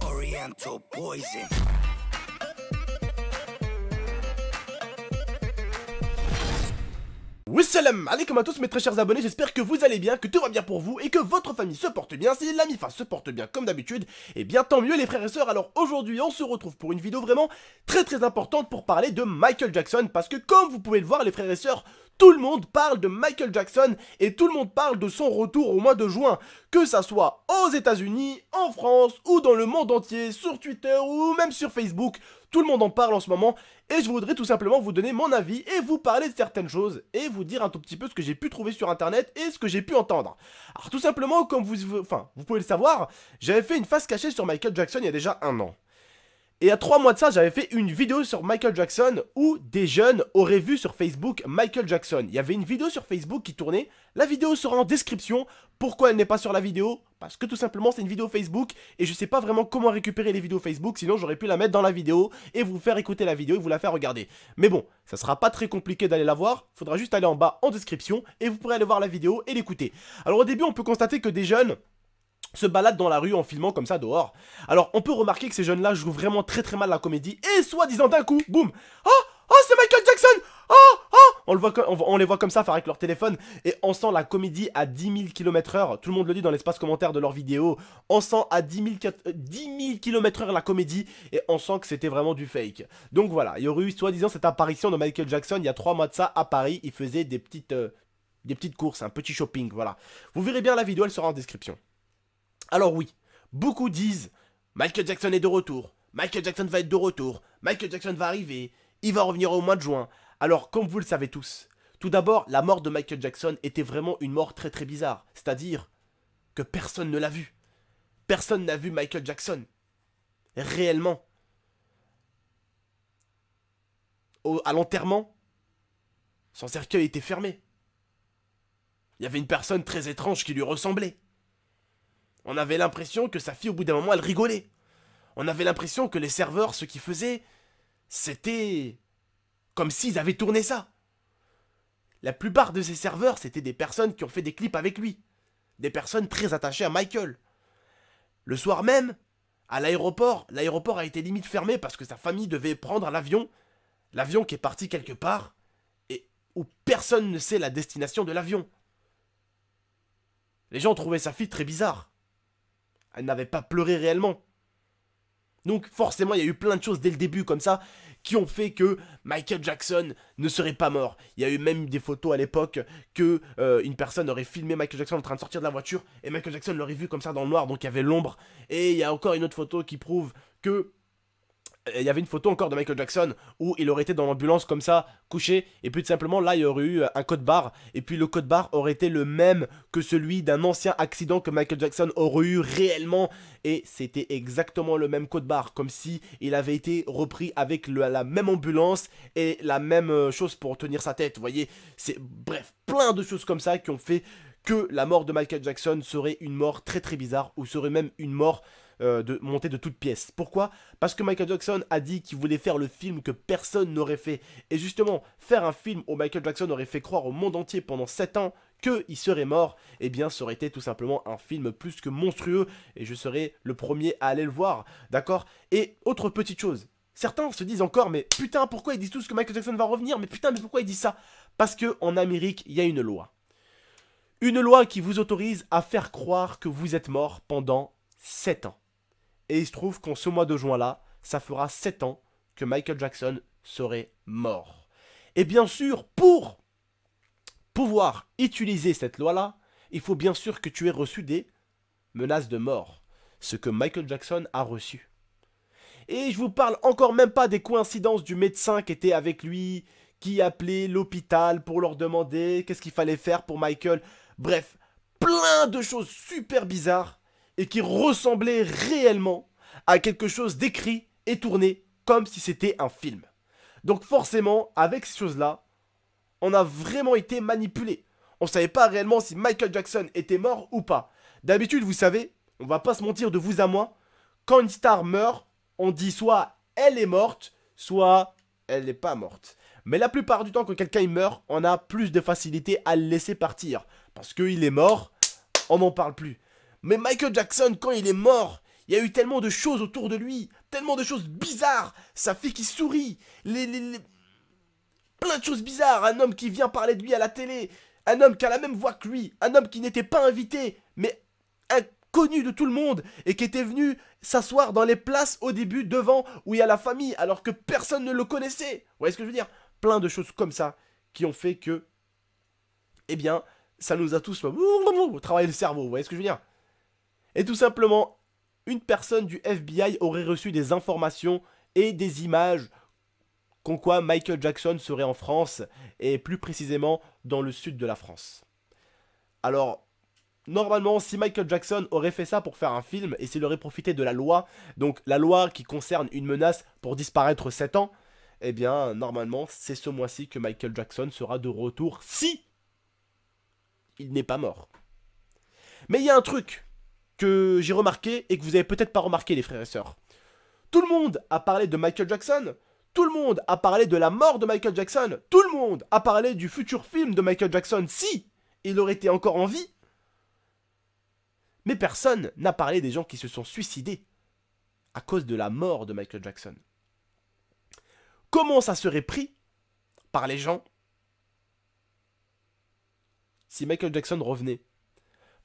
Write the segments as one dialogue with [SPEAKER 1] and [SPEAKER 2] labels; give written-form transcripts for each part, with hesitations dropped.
[SPEAKER 1] Oriental poison.
[SPEAKER 2] Salam alaikum à tous mes très chers abonnés, j'espère que vous allez bien, que tout va bien pour vous et que votre famille se porte bien. Si la MIFA se porte bien comme d'habitude, et bien tant mieux les frères et sœurs. Alors aujourd'hui on se retrouve pour une vidéo vraiment très importante pour parler de Michael Jackson. Parce que comme vous pouvez le voir les frères et sœurs, tout le monde parle de Michael Jackson et tout le monde parle de son retour au mois de juin. Que ça soit aux États-Unis, en France ou dans le monde entier, sur Twitter ou même sur Facebook. Tout le monde en parle en ce moment et je voudrais tout simplement vous donner mon avis et vous parler de certaines choses et vous dire un tout petit peu ce que j'ai pu trouver sur internet et ce que j'ai pu entendre. Alors tout simplement, comme vous pouvez le savoir, j'avais fait une face cachée sur Michael Jackson il y a déjà 1 an. Et à 3 mois de ça, j'avais fait une vidéo sur Michael Jackson où des jeunes auraient vu sur Facebook Michael Jackson. Il y avait une vidéo sur Facebook qui tournait, la vidéo sera en description. Pourquoi elle n'est pas sur la vidéo? Parce que tout simplement c'est une vidéo Facebook et je sais pas vraiment comment récupérer les vidéos Facebook, sinon j'aurais pu la mettre dans la vidéo et vous faire écouter la vidéo et vous la faire regarder. Mais bon, ça sera pas très compliqué d'aller la voir, il faudra juste aller en bas en description et vous pourrez aller voir la vidéo et l'écouter. Alors au début on peut constater que des jeunes se baladent dans la rue en filmant comme ça dehors. Alors on peut remarquer que ces jeunes là jouent vraiment très mal la comédie et soi-disant d'un coup, boum, oh c'est Michael Jackson, on les voit comme ça faire avec leur téléphone et on sent la comédie à 10 000 km/h. Tout le monde le dit dans l'espace commentaire de leur vidéo. On sent à 10 000 km/h la comédie et on sent que c'était vraiment du fake. Donc voilà, il y aurait eu soi-disant cette apparition de Michael Jackson il y a 3 mois de ça à Paris. Il faisait des petites courses, un petit shopping, voilà. Vous verrez bien la vidéo, elle sera en description. Alors oui, beaucoup disent Michael Jackson est de retour, Michael Jackson va être de retour, Michael Jackson va arriver, il va revenir au mois de juin. Alors comme vous le savez tous, tout d'abord la mort de Michael Jackson était vraiment une mort très bizarre. C'est-à-dire que personne ne l'a vu. Personne n'a vu Michael Jackson. Réellement. À l'enterrement, son cercueil était fermé. Il y avait une personne très étrange qui lui ressemblait. On avait l'impression que sa fille, au bout d'un moment, elle rigolait. On avait l'impression que les serveurs, ce qu'ils faisaient, c'était comme s'ils avaient tourné ça. La plupart de ces serveurs, c'était des personnes qui ont fait des clips avec lui. Des personnes très attachées à Michael. Le soir même, à l'aéroport a été limite fermé parce que sa famille devait prendre l'avion. L'avion qui est parti quelque part et où personne ne sait la destination de l'avion. Les gens trouvaient sa fille très bizarre. Elle n'avait pas pleuré réellement. Donc forcément il y a eu plein de choses dès le début comme ça qui ont fait que Michael Jackson ne serait pas mort. Il y a eu même des photos à l'époque que une personne aurait filmé Michael Jackson en train de sortir de la voiture et Michael Jackson l'aurait vu comme ça dans le noir, donc il y avait l'ombre. Et il y a encore une autre photo qui prouve que il y avait une photo encore de Michael Jackson où il aurait été dans l'ambulance comme ça, couché, et puis tout simplement là il y aurait eu un code barre, et puis le code barre aurait été le même que celui d'un ancien accident que Michael Jackson aurait eu réellement, et c'était exactement le même code barre, comme si il avait été repris avec la même ambulance et la même chose pour tenir sa tête, vous voyez, c'est bref, plein de choses comme ça qui ont fait que la mort de Michael Jackson serait une mort très bizarre, ou serait même une mort montée de toutes pièces. Pourquoi? Parce que Michael Jackson a dit qu'il voulait faire le film que personne n'aurait fait. Et justement, faire un film où Michael Jackson aurait fait croire au monde entier pendant 7 ans qu'il serait mort, eh bien ça aurait été tout simplement un film plus que monstrueux, et je serais le premier à aller le voir, d'accord? Et autre petite chose, certains se disent encore, mais putain, pourquoi ils disent tous que Michael Jackson va revenir? Mais putain, mais pourquoi ils disent ça? Parce qu'en Amérique, il y a une loi. Une loi qui vous autorise à faire croire que vous êtes mort pendant 7 ans. Et il se trouve qu'en ce mois de juin-là, ça fera 7 ans que Michael Jackson serait mort. Et bien sûr, pour pouvoir utiliser cette loi-là, il faut bien sûr que tu aies reçu des menaces de mort. Ce que Michael Jackson a reçu. Et je vous parle encore même pas des coïncidences du médecin qui était avec lui, qui appelait l'hôpital pour leur demander qu'est-ce qu'il fallait faire pour Michael. Bref, plein de choses super bizarres et qui ressemblaient réellement à quelque chose d'écrit et tourné comme si c'était un film. Donc forcément, avec ces choses-là, on a vraiment été manipulé. On ne savait pas réellement si Michael Jackson était mort ou pas. D'habitude, vous savez, on va pas se mentir de vous à moi, quand une star meurt, on dit soit elle est morte, soit elle n'est pas morte. Mais la plupart du temps, quand quelqu'un meurt, on a plus de facilité à le laisser partir. Parce qu'il est mort, on n'en parle plus. Mais Michael Jackson, quand il est mort, Il y a eu tellement de choses autour de lui, tellement de choses bizarres. Sa fille qui sourit, plein de choses bizarres. Un homme qui vient parler de lui à la télé, un homme qui a la même voix que lui, un homme qui n'était pas invité, mais inconnu de tout le monde, et qui était venu s'asseoir dans les places au début devant où il y a la famille, alors que personne ne le connaissait. Vous voyez ce que je veux dire? Plein de choses comme ça qui ont fait que, eh bien, ça nous a tous travaillé le cerveau. Vous voyez ce que je veux dire? Et tout simplement, une personne du FBI aurait reçu des informations et des images comme quoi Michael Jackson serait en France, et plus précisément dans le sud de la France. Alors, normalement, si Michael Jackson aurait fait ça pour faire un film, et s'il aurait profité de la loi, donc la loi qui concerne une menace pour disparaître 7 ans, eh bien, normalement, c'est ce mois-ci que Michael Jackson sera de retour, si il n'est pas mort. Mais il y a un truc que j'ai remarqué, et que vous avez peut-être pas remarqué, les frères et sœurs. Tout le monde a parlé de Michael Jackson, tout le monde a parlé de la mort de Michael Jackson, tout le monde a parlé du futur film de Michael Jackson si il aurait été encore en vie. Mais personne n'a parlé des gens qui se sont suicidés à cause de la mort de Michael Jackson. Comment ça serait pris par les gens si Michael Jackson revenait?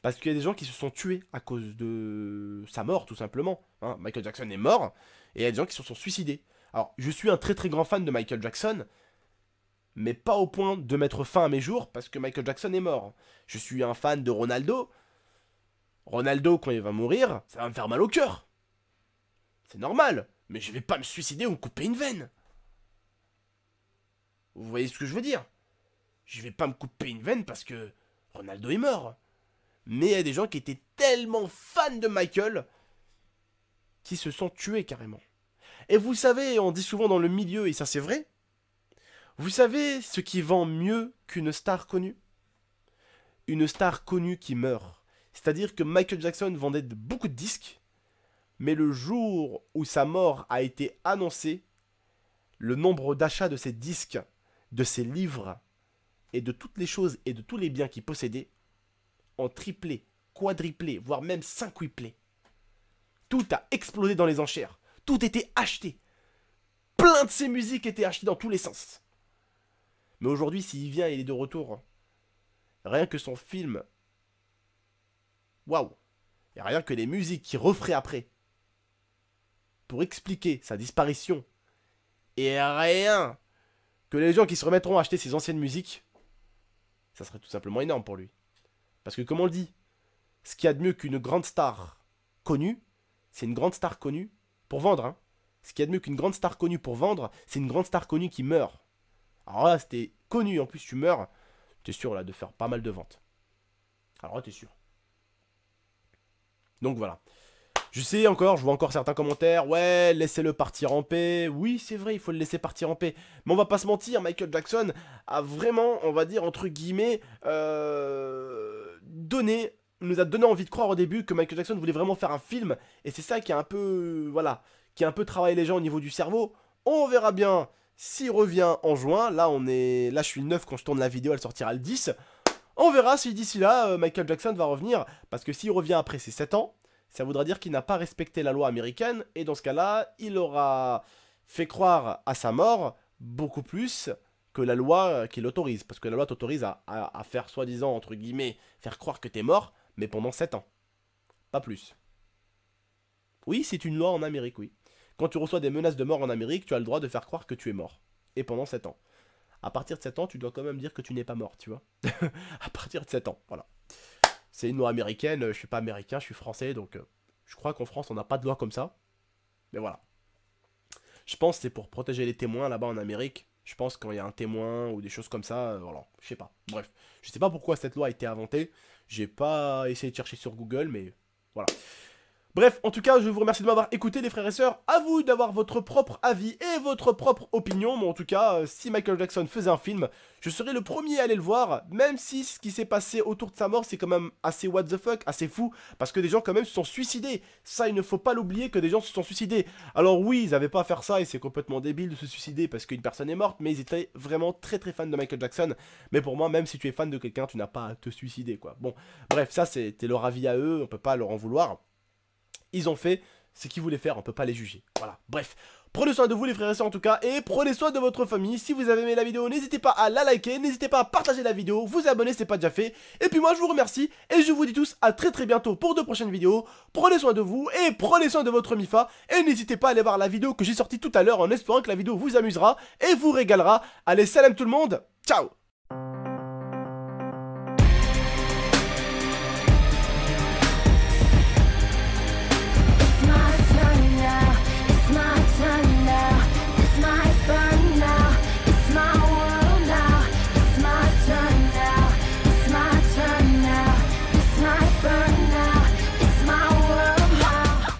[SPEAKER 2] Parce qu'il y a des gens qui se sont tués à cause de sa mort, tout simplement. Hein, Michael Jackson est mort, et il y a des gens qui se sont suicidés. Alors, je suis un très très grand fan de Michael Jackson, mais pas au point de mettre fin à mes jours parce que Michael Jackson est mort. Je suis un fan de Ronaldo. Ronaldo, quand il va mourir, ça va me faire mal au cœur. C'est normal, mais je vais pas me suicider ou me couper une veine. Vous voyez ce que je veux dire? Je vais pas me couper une veine parce que Ronaldo est mort. Mais il y a des gens qui étaient tellement fans de Michael qui se sont tués carrément. Et vous savez, on dit souvent dans le milieu, et ça c'est vrai, vous savez ce qui vend mieux qu'une star connue? Une star connue qui meurt. C'est-à-dire que Michael Jackson vendait beaucoup de disques, mais le jour où sa mort a été annoncée, le nombre d'achats de ses disques, de ses livres, et de toutes les choses et de tous les biens qu'il possédait, ont triplé, quadruplé, voire même cinquuplé. Tout a explosé dans les enchères. Tout était acheté. Plein de ses musiques étaient achetées dans tous les sens. Mais aujourd'hui, s'il vient et il est de retour, rien que son film, waouh, et rien que les musiques qu'il referait après, pour expliquer sa disparition, et rien que les gens qui se remettront à acheter ses anciennes musiques, ça serait tout simplement énorme pour lui. Parce que comme on le dit, ce qu'il y a de mieux qu'une grande star connue, c'est une grande star connue pour vendre, hein. Ce qu'il y a de mieux qu'une grande star connue pour vendre, c'est une grande star connue qui meurt. Alors là, si t'es connu, en plus tu meurs, t'es sûr là de faire pas mal de ventes. Alors là, t'es sûr. Donc voilà. Je sais encore, je vois encore certains commentaires. Ouais, laissez-le partir en paix. Oui, c'est vrai, il faut le laisser partir en paix. Mais on va pas se mentir, Michael Jackson a vraiment, on va dire, entre guillemets, nous a donné envie de croire au début que Michael Jackson voulait vraiment faire un film. Et c'est ça qui a un peu, voilà, qui a un peu travaillé les gens au niveau du cerveau. On verra bien s'il revient en juin. Là, je suis le 9 quand je tourne la vidéo, elle sortira le 10. On verra si d'ici là, Michael Jackson va revenir. Parce que s'il revient après ses 7 ans, ça voudra dire qu'il n'a pas respecté la loi américaine. Et dans ce cas-là, il aura fait croire à sa mort beaucoup plus que la loi qui l'autorise. Parce que la loi t'autorise à faire, soi-disant, entre guillemets, faire croire que t'es mort, mais pendant 7 ans. Pas plus. Oui, c'est une loi en Amérique, oui. Quand tu reçois des menaces de mort en Amérique, tu as le droit de faire croire que tu es mort. Et pendant 7 ans. À partir de 7 ans, tu dois quand même dire que tu n'es pas mort, tu vois. À partir de 7 ans, voilà. C'est une loi américaine, je suis pas américain, je suis français, donc je crois qu'en France, on n'a pas de loi comme ça. Mais voilà. Je pense que c'est pour protéger les témoins là-bas en Amérique. Je pense quand il y a un témoin ou des choses comme ça, voilà, je sais pas. Bref, je sais pas pourquoi cette loi a été inventée. J'ai pas essayé de chercher sur Google, mais voilà. Bref, en tout cas, je vous remercie de m'avoir écouté, les frères et sœurs. À vous d'avoir votre propre avis et votre propre opinion. Mais en tout cas, si Michael Jackson faisait un film, je serais le premier à aller le voir. Même si ce qui s'est passé autour de sa mort, c'est quand même assez what the fuck, assez fou. Parce que des gens quand même se sont suicidés. Ça, il ne faut pas l'oublier que des gens se sont suicidés. Alors oui, ils n'avaient pas à faire ça et c'est complètement débile de se suicider parce qu'une personne est morte. Mais ils étaient vraiment très très fans de Michael Jackson. Mais pour moi, même si tu es fan de quelqu'un, tu n'as pas à te suicider, quoi. Bon, bref, ça c'était leur avis à eux, on peut pas leur en vouloir. ils ont fait ce qu'ils voulaient faire, on peut pas les juger. Voilà, bref. Prenez soin de vous les frères et sœurs en tout cas, et prenez soin de votre famille. Si vous avez aimé la vidéo, n'hésitez pas à la liker, n'hésitez pas à partager la vidéo, vous abonner si c'est pas déjà fait. Et puis moi je vous remercie, et je vous dis tous à très bientôt pour de prochaines vidéos. Prenez soin de vous, et prenez soin de votre Mifa. Et n'hésitez pas à aller voir la vidéo que j'ai sortie tout à l'heure, en espérant que la vidéo vous amusera et vous régalera. Allez, salam tout le monde, ciao.